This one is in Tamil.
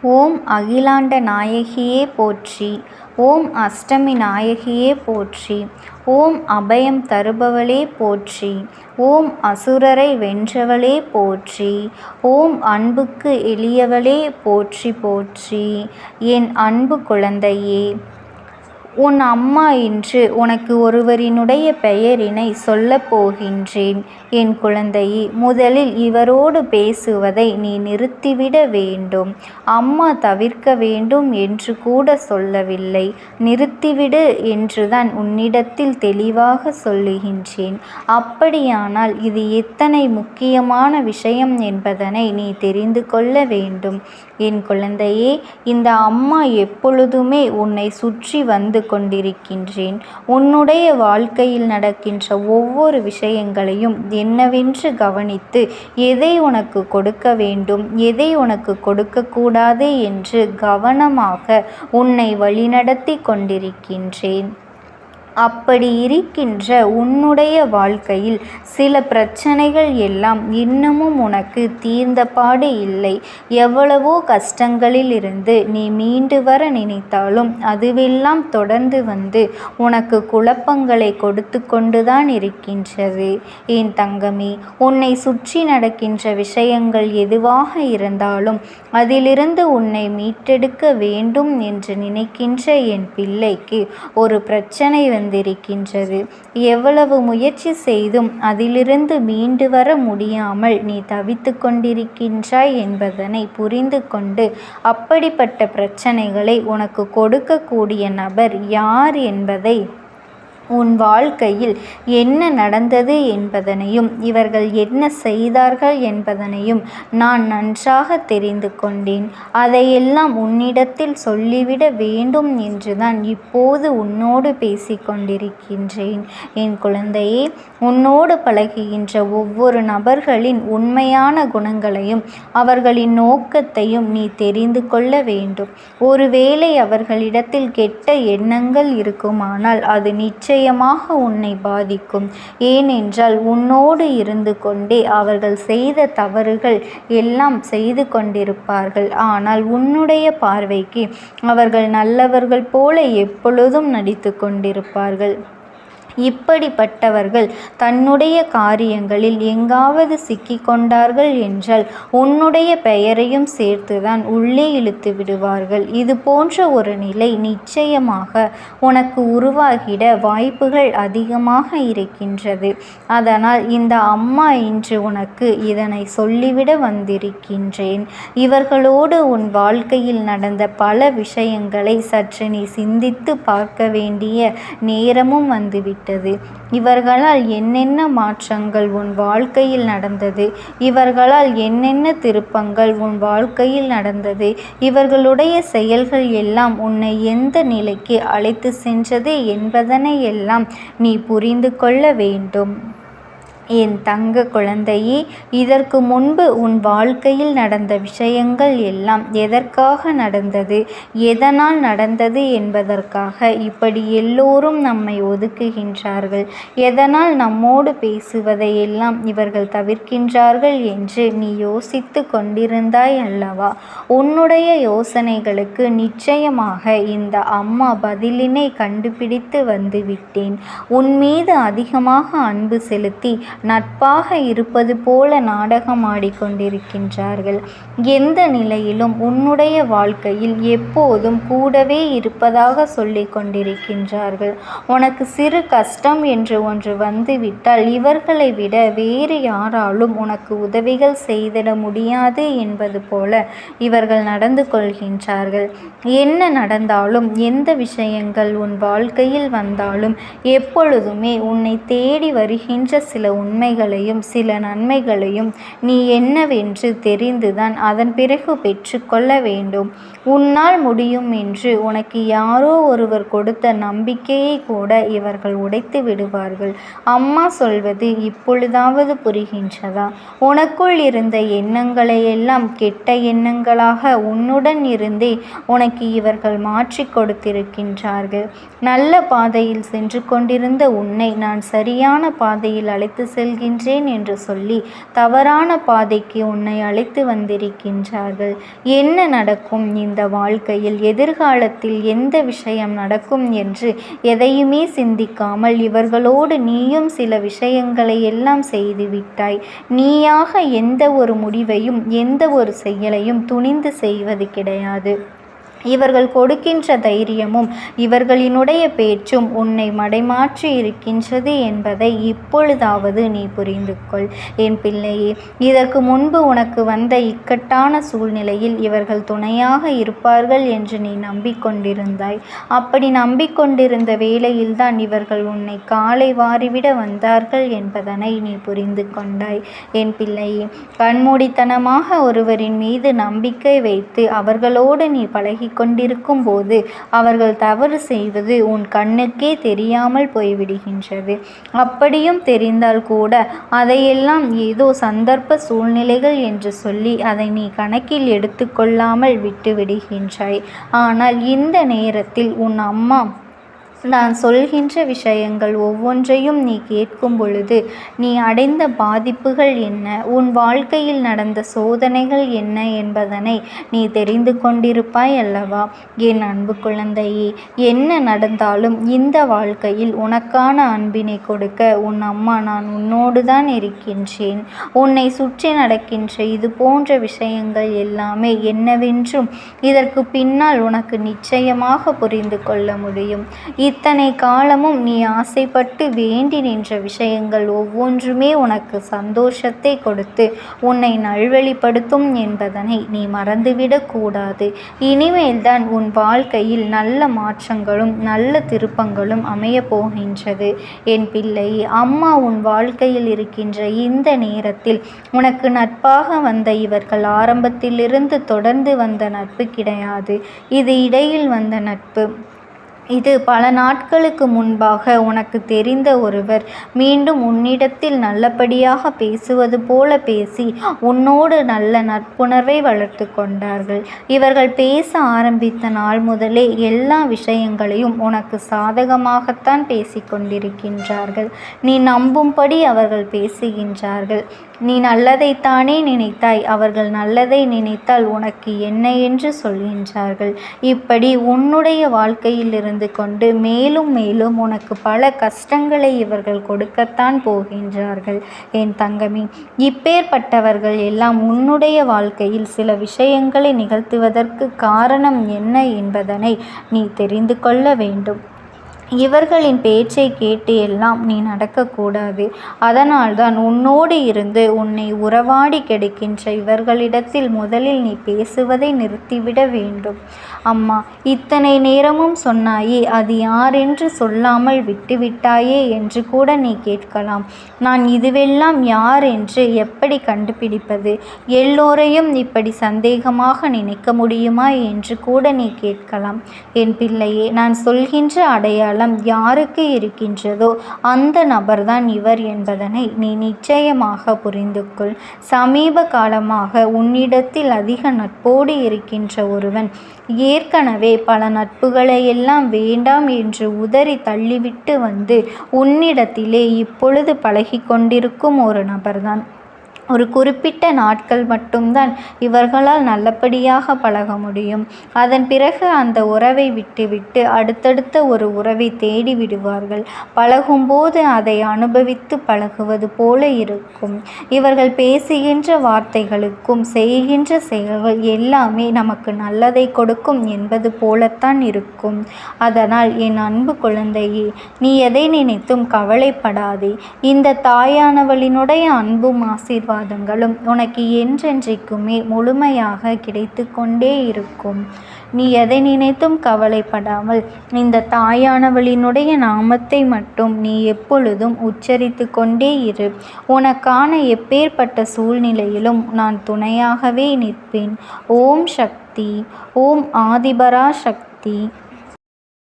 ஓம் அகிலாண்ட நாயகியே போற்றி. ஓம் அஷ்டமி நாயகியே போற்றி. ஓம் அபயம் தருபவளே போற்றி. ஓம் அசுரரை வென்றவளே போற்றி. ஓம் அன்புக்கு எளியவளே போற்றி போற்றி. என் அன்பு குழந்தையே, உன் அம்மா இன்று உனக்கு ஒருவரினுடைய பெயரினை சொல்லப் போகின்றேன். என் குழந்தையே, முதலில் இவரோடு பேசுவதை நீ நிறுத்திவிட வேண்டும். அம்மா தவிர்க்க வேண்டும் என்று கூட சொல்லவில்லை, நிறுத்திவிடு என்றுதான் உன்னிடத்தில் தெளிவாக சொல்லுகின்றேன். அப்படியானால் இது எத்தனை முக்கியமான விஷயம் என்பதனை நீ தெரிந்து கொள்ள வேண்டும். என் குழந்தையே, இந்த அம்மா எப்பொழுதுமே உன்னை சுற்றி வந்து கொண்டிருக்கின்றேன். உன்னுடைய வாழ்க்கையில் நடக்கின்ற ஒவ்வொரு விஷயங்களையும் என்னவென்று கவனித்து எதை உனக்கு கொடுக்க வேண்டும், எதை உனக்கு கொடுக்கக்கூடாது என்று கவனமாக உன்னை வழிநடத்தி கொண்டிருக்கின்றேன். அப்படி இருக்கின்ற உன்னுடைய வாழ்க்கையில் சில பிரச்சனைகள் எல்லாம் இன்னமும் உனக்கு தீர்ந்தபாடு இல்லை. எவ்வளவோ கஷ்டங்களில் இருந்து நீ மீண்டு வர நினைத்தாலும் அதுவெல்லாம் தொடர்ந்து வந்து உனக்கு குழப்பங்களை கொடுத்து கொண்டுதான் இருக்கின்றது. என் தங்கமே, உன்னை சுற்றி நடக்கின்ற விஷயங்கள் எதுவாக இருந்தாலும் அதிலிருந்து உன்னை மீட்டெடுக்க வேண்டும் என்று நினைக்கின்ற என் பிள்ளைக்கு ஒரு பிரச்சனை வந்திருக்கின்றது. எவ்வளவு முயற்சி செய்தும் அதிலிருந்து மீண்டு வர முடியாமல் நீ தவித்து கொண்டிருக்கின்றாய் என்பதனை புரிந்து கொண்டு அப்படிப்பட்ட பிரச்சனைகளை உனக்கு கொடுக்கக்கூடிய நபர் யார் என்பதை, உன் வாழ்க்கையில் என்ன நடந்தது என்பதனையும் இவர்கள் என்ன செய்தார்கள் என்பதனையும் நான் நன்றாக தெரிந்து கொண்டேன். அதையெல்லாம் உன்னிடத்தில் சொல்லிவிட வேண்டும் என்றுதான் இப்போது உன்னோடு பேசிக்கொண்டிருக்கின்றேன். என் குழந்தையே, உன்னோடு பழகுகின்ற ஒவ்வொரு நபர்களின் உண்மையான குணங்களையும் அவர்களின் நோக்கத்தையும் நீ தெரிந்து கொள்ள வேண்டும். ஒருவேளை அவர்களிடத்தில் கெட்ட எண்ணங்கள் இருக்குமானால் அது நிச்சயமாக உன்னை பாதிக்கும். ஏனென்றால் உன்னோடு இருந்து கொண்டே அவர்கள் செய்த தவறுகள் எல்லாம் செய்து கொண்டிருப்பார்கள். ஆனால் உன்னுடைய பார்வைக்கு அவர்கள் நல்லவர்கள் போல எப்பொழுதும் நடித்து கொண்டிருப்பார்கள். இப்படிப்பட்டவர்கள் தன்னுடைய காரியங்களில் எங்காவது சிக்கிக்கொண்டார்கள் என்றால் உன்னுடைய பெயரையும் சேர்த்துதான் உள்ளே இழுத்து விடுவார்கள். இது போன்ற ஒரு நிலை நிச்சயமாக உனக்கு உருவாகிட வாய்ப்புகள் அதிகமாக இருக்கின்றது. அதனால் இந்த அம்மா இன்று உனக்கு இதனை சொல்லிவிட வந்திருக்கின்றேன். இவர்களோடு உன் வாழ்க்கையில் நடந்த பல விஷயங்களை சற்று நீ சிந்தித்து பார்க்க வேண்டிய நேரமும் வந்துவிட்டது. இவர்களால் என்னென்ன மாற்றங்கள் உன் வாழ்க்கையில் நடந்தது, இவர்களால் என்னென்ன திருப்பங்கள் உன் வாழ்க்கையில் நடந்தது, இவர்களுடைய செயல்கள் எல்லாம் உன்னை எந்த நிலைக்கு அழைத்து சென்றது என்பதனை எல்லாம் நீ புரிந்து கொள்ள வேண்டும். என் தங்க குழந்தையே, இதற்கு முன்பு உன் வாழ்க்கையில் நடந்த விஷயங்கள் எல்லாம் எதற்காக நடந்தது, எதனால் நடந்தது என்பதற்காக இப்படி எல்லோரும் நம்மை ஒதுக்குகின்றார்கள், எதனால் நம்மோடு பேசுவதை எல்லாம் இவர்கள் தவிர்க்கின்றார்கள் என்று நீ யோசித்து கொண்டிருந்தாய் அல்லவா? உன்னுடைய யோசனைகளுக்கு நிச்சயமாக இந்த அம்மா பதிலினை கண்டுபிடித்து வந்துவிட்டேன். உன் மீது அதிகமாக அன்பு செலுத்தி நட்பாக இருப்பது போல நாடகம் ஆடிக்கொண்டிருக்கின்றார்கள். எந்த நிலையிலும் உன்னுடைய வாழ்க்கையில் எப்போதும் கூடவே இருப்பதாக சொல்லிக் கொண்டிருக்கின்றார்கள். உனக்கு சிறு கஷ்டம் என்று ஒன்று வந்துவிட்டால் இவர்களை விட வேறு யாராலும் உனக்கு உதவிகள் செய்திட முடியாது என்பது போல இவர்கள் நடந்து கொள்கின்றார்கள். என்ன நடந்தாலும், எந்த விஷயங்கள் உன் வாழ்க்கையில் வந்தாலும் எப்பொழுதுமே உன்னை தேடி வருகின்ற சில உண்மைகளையும் சில நன்மைகளையும் நீ என்னவென்று தெரிந்துதான் அதன் பிறகு பெற்றுக்கொள்ள வேண்டும். உன்னால் முடியும் என்று உனக்கு யாரோ ஒருவர் கொடுத்த நம்பிக்கையை கூட இவர்கள் உடைத்து விடுவார்கள். அம்மா சொல்வது இப்பொழுதாவது புரிகின்றதா? உனக்குள் இருந்த எண்ணங்களை எல்லாம் கெட்ட எண்ணங்களாக உன்னுடன் இருந்தே உனக்கு இவர்கள் மாற்றி கொடுத்திருக்கின்றார்கள். நல்ல பாதையில் சென்று கொண்டிருந்த உன்னை நான் சரியான பாதையில் அழைத்து செல்கின்றேன் என்று சொல்லி தவறான பாதைக்கு உன்னை அழைத்து வந்திருக்கின்றார்கள். என்ன நடக்கும் இந்த வாழ்க்கையில், எதிர்காலத்தில் எந்த விஷயம் நடக்கும் என்று எதையுமே சிந்திக்காமல் இவர்களோடு நீயும் சில விஷயங்களை எல்லாம் செய்துவிட்டாய். நீயாக எந்த ஒரு முடிவையும் எந்த ஒரு செயலையும் துணிந்து செய்வது கிடையாது. இவர்கள் கொடுக்கின்ற தைரியமும் இவர்களினுடைய பேச்சும் உன்னை மடைமாற்றி இருக்கின்றது என்பதை இப்பொழுதாவது நீ புரிந்து கொள் என் பிள்ளையே. இதற்கு முன்பு உனக்கு வந்த இக்கட்டான சூழ்நிலையில் இவர்கள் துணையாக இருப்பார்கள் என்று நீ நம்பிக்கொண்டிருந்தாய். அப்படி நம்பிக்கொண்டிருந்த வேளையில்தான் இவர்கள் உன்னை காலை வாரிவிட வந்தார்கள் என்பதனை நீ புரிந்து கொண்டாய் என் பிள்ளையே. கண்மூடித்தனமாக ஒருவரின் மீது நம்பிக்கை வைத்து அவர்களோடு நீ பழகி கொண்டிருக்கும் போது அவர்கள் தவறு செய்வது உன் கண்ணுக்கே தெரியாமல் போய்விடுகின்றது. அப்படியும் தெரிந்தால் கூட அதையெல்லாம் ஏதோ சந்தர்ப்ப சூழ்நிலைகள் என்று சொல்லி அதை நீ கணக்கில் எடுத்துக்கொள்ளாமல் விட்டு விடுகின்றாய். ஆனால் இந்த நேரத்தில் உன் அம்மா நான் சொல்கின்ற விஷயங்கள் ஒவ்வொன்றையும் நீ கேட்கும் பொழுது நீ அடைந்த பாதிப்புகள் என்ன, உன் வாழ்க்கையில் நடந்த சோதனைகள் என்ன என்பதனை நீ தெரிந்து கொண்டிருப்பாய் அல்லவா என் அன்பு குழந்தையே. என்ன நடந்தாலும் இந்த வாழ்க்கையில் உனக்கான அன்பினை கொடுக்க உன் அம்மா நான் உன்னோடு தான் இருக்கின்றேன். உன்னை சுற்றி நடக்கின்ற இது போன்ற விஷயங்கள் எல்லாமே என்னவென்றும் இதற்கு பின்னால் உனக்கு நிச்சயமாக புரிந்து கொள்ள முடியும். இத்தனை காலமும் நீ ஆசைப்பட்டு வேண்டி நின்ற விஷயங்கள் ஒவ்வொன்றுமே உனக்கு சந்தோஷத்தை கொடுத்து உன்னை நல்வழிப்படுத்தும் என்பதனை நீ மறந்துவிடக் கூடாது. இனிமேல்தான் உன் வாழ்க்கையில் நல்ல மாற்றங்களும் நல்ல திருப்பங்களும் அமைய போகின்றது என் பிள்ளை. அம்மா உன் வாழ்க்கையில் இருக்கின்ற இந்த நேரத்தில் உனக்கு நட்பாக வந்த இவர்கள் ஆரம்பத்திலிருந்து தொடர்ந்து வந்த நட்பு கிடையாது. இது இடையில் வந்த நட்பு. இது பல நாட்களுக்கு முன்பாக உனக்கு தெரிந்த ஒருவர் மீண்டும் உன்னிடத்தில் நல்லபடியாக பேசுவது போல பேசி உன்னோடு நல்ல நட்புணர்வை வளர்த்து கொண்டார்கள். இவர்கள் பேச ஆரம்பித்த நாள் முதலே எல்லா விஷயங்களையும் உனக்கு சாதகமாகத்தான் பேசிக்கொண்டிருக்கின்றார்கள். நீ நம்பும்படி அவர்கள் பேசுகின்றார்கள். நீ நல்லதைத்தானே நினைத்தாய், அவர்கள் நல்லதை நினைத்தால் உனக்கு என்ன என்று சொல்கின்றார்கள். இப்படி உன்னுடைய வாழ்க்கையில் இருந்து கொண்டு மேலும் மேலும் உனக்கு பல கஷ்டங்களை இவர்கள் கொடுக்கத்தான் போகின்றார்கள் என் தங்கமே. இப்பேற்பட்டவர்கள் எல்லாம் உன்னுடைய வாழ்க்கையில் சில விஷயங்களை நிகழ்த்துவதற்கு காரணம் என்ன என்பதனை நீ தெரிந்து கொள்ள வேண்டும். இவர்களின் பேச்சை கேட்டு எல்லாம் நீ நடக்கக்கூடாது. அதனால்தான் உன்னோடு இருந்து உன்னை உறவாடி கெடுக்கின்ற இவர்களிடத்தில் முதலில் நீ பேசுவதை நிறுத்திவிட வேண்டும். அம்மா, இத்தனை நேரமும் சொன்னாயே, அது யாரென்று சொல்லாமல் விட்டுவிட்டாயே என்று கூட நீ கேட்கலாம். நான் இதுவெல்லாம் யார் என்று எப்படி கண்டுபிடிப்பது? எல்லோரையும் இப்படி சந்தேகமாக நினைக்க முடியுமா என்று கூட நீ கேட்கலாம். என் பிள்ளையே, நான் சொல்கின்ற அடையாளம் யாருக்கு இருக்கின்றதோ அந்த நபர்தான் இவர் என்பதனை நீ நிச்சயமாக புரிந்து கொள். சமீப காலமாக உன்னிடத்தில் அதிக நட்போடு இருக்கின்ற ஒருவன் ஏற்கனவே பல நட்புகளை எல்லாம் வேண்டாம் என்று உதறி தள்ளிவிட்டு வந்து உன்னிடத்திலே இப்பொழுது பழகி கொண்டிருக்கும் ஒரு நபர்தான். ஒரு குறிப்பிட்ட நாட்கள் மட்டும்தான் இவர்களால் நல்லபடியாக பழக முடியும். அதன் பிறகு அந்த உறவை விட்டுவிட்டு அடுத்தடுத்த ஒரு உறவை தேடி விடுவார்கள். பழகும்போது அதை அனுபவித்து பழகுவது போல இருக்கும். இவர்கள் பேசுகின்ற வார்த்தைகளுக்கும் செய்கின்ற செயல்கள் எல்லாமே நமக்கு நல்லதை கொடுக்கும் என்பது போலத்தான் இருக்கும். அதனால் என் அன்பு குழந்தையே, நீ எதை நினைத்தும் கவலைப்படாதே. இந்த தாயானவளினுடைய அன்பும் ஆசீர்வாதங்களும் உனக்கு என்றென்றைக்குமே முழுமையாக கிடைத்து கொண்டே இருக்கும். நீ எதை நினைத்தும் கவலைப்படாமல் இந்த தாயானவளினுடைய நாமத்தை மட்டும் நீ எப்பொழுதும் உச்சரித்து கொண்டே இரு. உனக்கான எப்பேற்பட்ட சூழ்நிலையிலும் நான் துணையாகவே நிற்பேன். ஓம் சக்தி, ஓம் ஆதிபரா சக்தி.